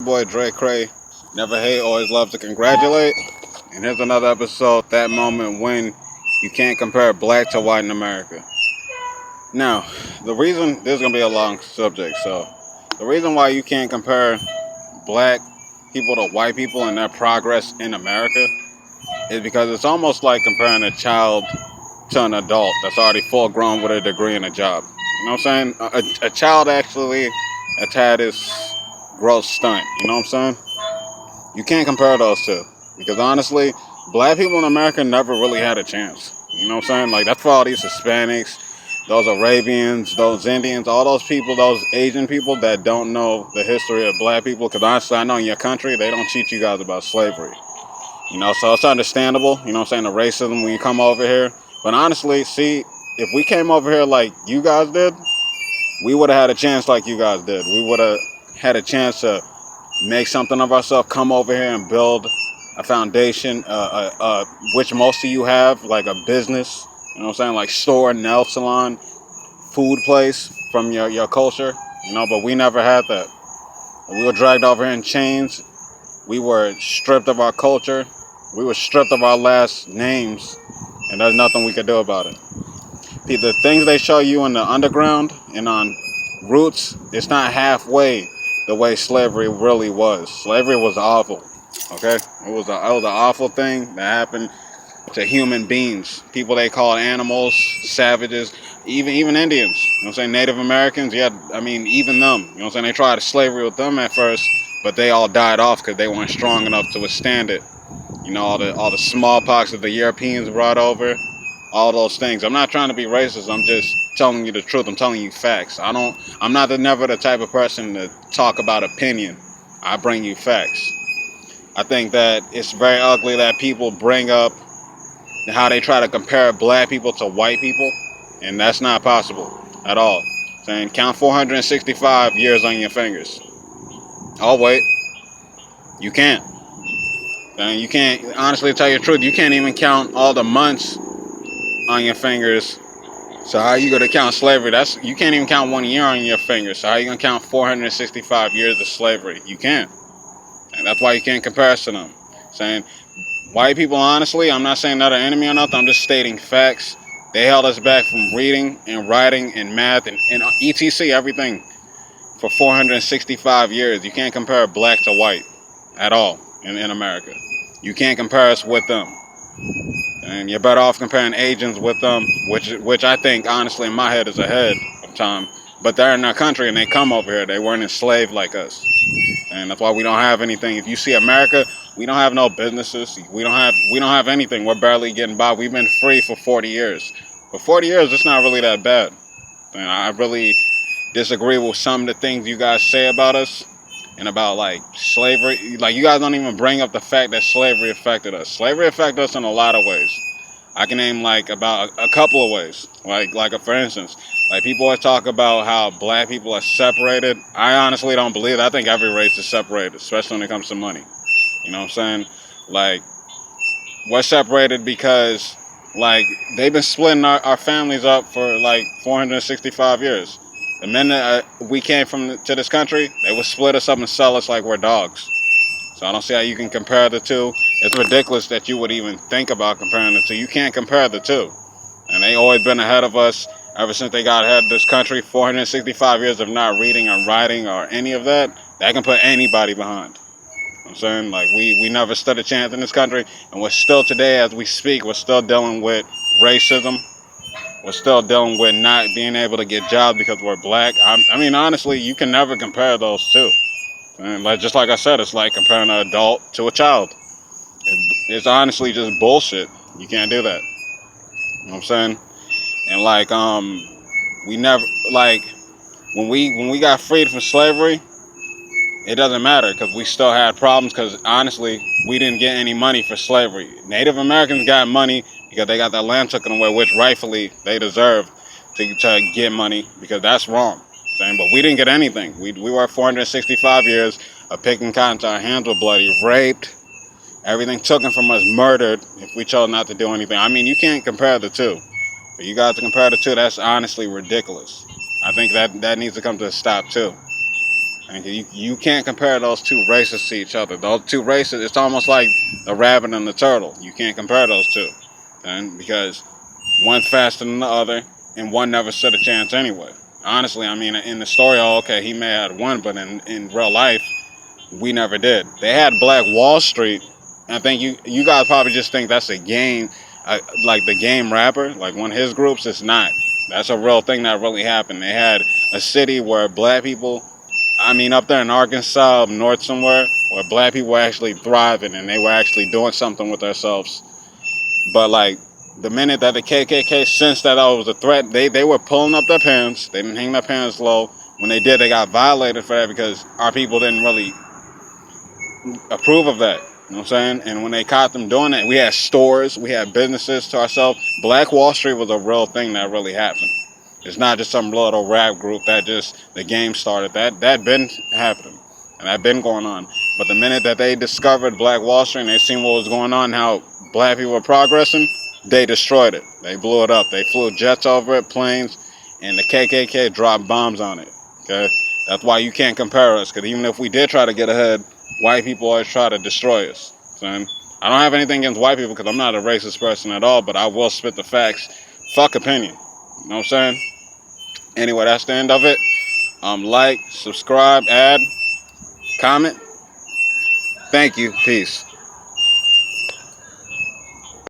Boy Dre Cray, never hate, always love to congratulate. And here's another episode, that moment when you can't compare black to white in America. Now, the reason, this is going to be a long subject, so the reason why you can't compare black people to white people and their progress in America is because it's almost like comparing a child to an adult that's already full grown with a degree and a job. You know what I'm saying? A child actually has had his growth stunt. You know what I'm saying? You can't compare those two because honestly, black people in America never really had a chance. You know what I'm saying? Like that's for all these Hispanics, those Arabians, those Indians, all those people, those Asian people that don't know the history of black people. Because honestly, I know in your country they don't teach you guys about slavery. You know, so it's understandable. You know what I'm saying? The racism when you come over here. But honestly, see, if we came over here like you guys did, we would have had a chance like you guys did. We would have had a chance to make something of ourselves, come over here and build a foundation, which most of you have, like a business, you know what I'm saying, like store, nail salon, food place from your culture, you know, but we never had that. We were dragged over here in chains. We were stripped of our culture. We were stripped of our last names, and there's nothing we could do about it. The things they show you in the underground and on Roots, it's not halfway the way slavery really was. Slavery was awful. Okay, it was an awful thing that happened to human beings, people they called animals, savages, even Indians. You know what I'm saying? Native Americans, yeah, I mean even them. You know what I'm saying? They tried slavery with them at first, but they all died off because they weren't strong enough to withstand it. You know, all the smallpox that the Europeans brought over, all those things. I'm not trying to be racist. I'm just telling you the truth. I'm telling you facts. I'm not never the type of person to talk about opinion. I bring you facts. I think that it's very ugly that people bring up how they try to compare black people to white people, and that's not possible at all. Saying count 465 years on your fingers. Oh wait, you can't. And you can't honestly tell you the truth. You can't even count all the months on your fingers. So how are you gonna count slavery? That's you can't even count 1 year on your fingers. So how are you gonna count 465 years of slavery? You can't. And that's why you can't compare us to them. Saying white people, honestly, I'm not saying they're an enemy or nothing. I'm just stating facts. They held us back from reading and writing and math and etc. everything for 465 years. You can't compare black to white at all in America. You can't compare us with them. And you're better off comparing Asians with them, which I think, honestly, in my head is ahead of time. But they're in our country and they come over here. They weren't enslaved like us. And that's why we don't have anything. If you see America, we don't have no businesses. We don't have anything. We're barely getting by. We've been free for 40 years. For 40 years, it's not really that bad. And I really disagree with some of the things you guys say about us and about like slavery. Like you guys don't even bring up the fact that slavery affected us. Slavery affected us in a lot of ways. I can name like about a couple of ways. Like for instance, like people always talk about how black people are separated. I honestly don't believe that. I think every race is separated, especially when it comes to money. You know what I'm saying? Like we're separated because like they've been splitting our families up for like 465 years. The minute we came to this country, they would split us up and sell us like we're dogs. So I don't see how you can compare the two. It's ridiculous that you would even think about comparing the two. You can't compare the two. And they always been ahead of us ever since they got ahead of this country. 465 years of not reading or writing or any of that, that can put anybody behind. You know what I'm saying? Like we never stood a chance in this country, and we're still today as we speak, we're still dealing with racism. We're still dealing with not being able to get jobs because we're black. I mean, honestly, you can never compare those two. And like just like I said, it's like comparing an adult to a child. It's honestly just bullshit. You can't do that. You know what I'm saying? And like we never like when we got freed from slavery, it doesn't matter because we still had problems because honestly we didn't get any money for slavery. Native Americans got money because they got their land taken away, which rightfully they deserved to get money because that's wrong. But we didn't get anything. We worked 465 years of picking cotton till our hands were bloody, raped, everything taken from us, murdered if we chose not to do anything. I mean, you can't compare the two. For you guys to compare the two, that's honestly ridiculous. I think that needs to come to a stop too. And you can't compare those two races to each other. Those two races, it's almost like the rabbit and the turtle. You can't compare those two, and because one's faster than the other, and one never stood a chance anyway. Honestly, I mean, in the story, oh, okay, he may have won, but in real life, we never did. They had Black Wall Street. I think you guys probably just think that's a game, like the game rapper, like one of his groups. It's not. That's a real thing that really happened. They had a city where black people, I mean, up there in Arkansas, up north somewhere, where black people were actually thriving and they were actually doing something with themselves. But like the minute that the KKK sensed that I was a threat, they were pulling up their pants. They didn't hang their pants low. When they did, they got violated for that because our people didn't really approve of that. You know what I'm saying? And when they caught them doing it, we had stores, we had businesses to ourselves. Black Wall Street was a real thing that really happened. It's not just some little rap group that just the game started. That been happening, and that been going on. But the minute that they discovered Black Wall Street and they seen what was going on, how black people were progressing, they destroyed it. They blew it up. They flew jets over it, planes, and the KKK dropped bombs on it. Okay, that's why you can't compare us. Because even if we did try to get ahead, white people always try to destroy us. So, I don't have anything against white people because I'm not a racist person at all. But I will spit the facts. Fuck opinion. You know what I'm saying? Anyway, that's the end of it. Like, subscribe, add, comment. Thank you. Peace.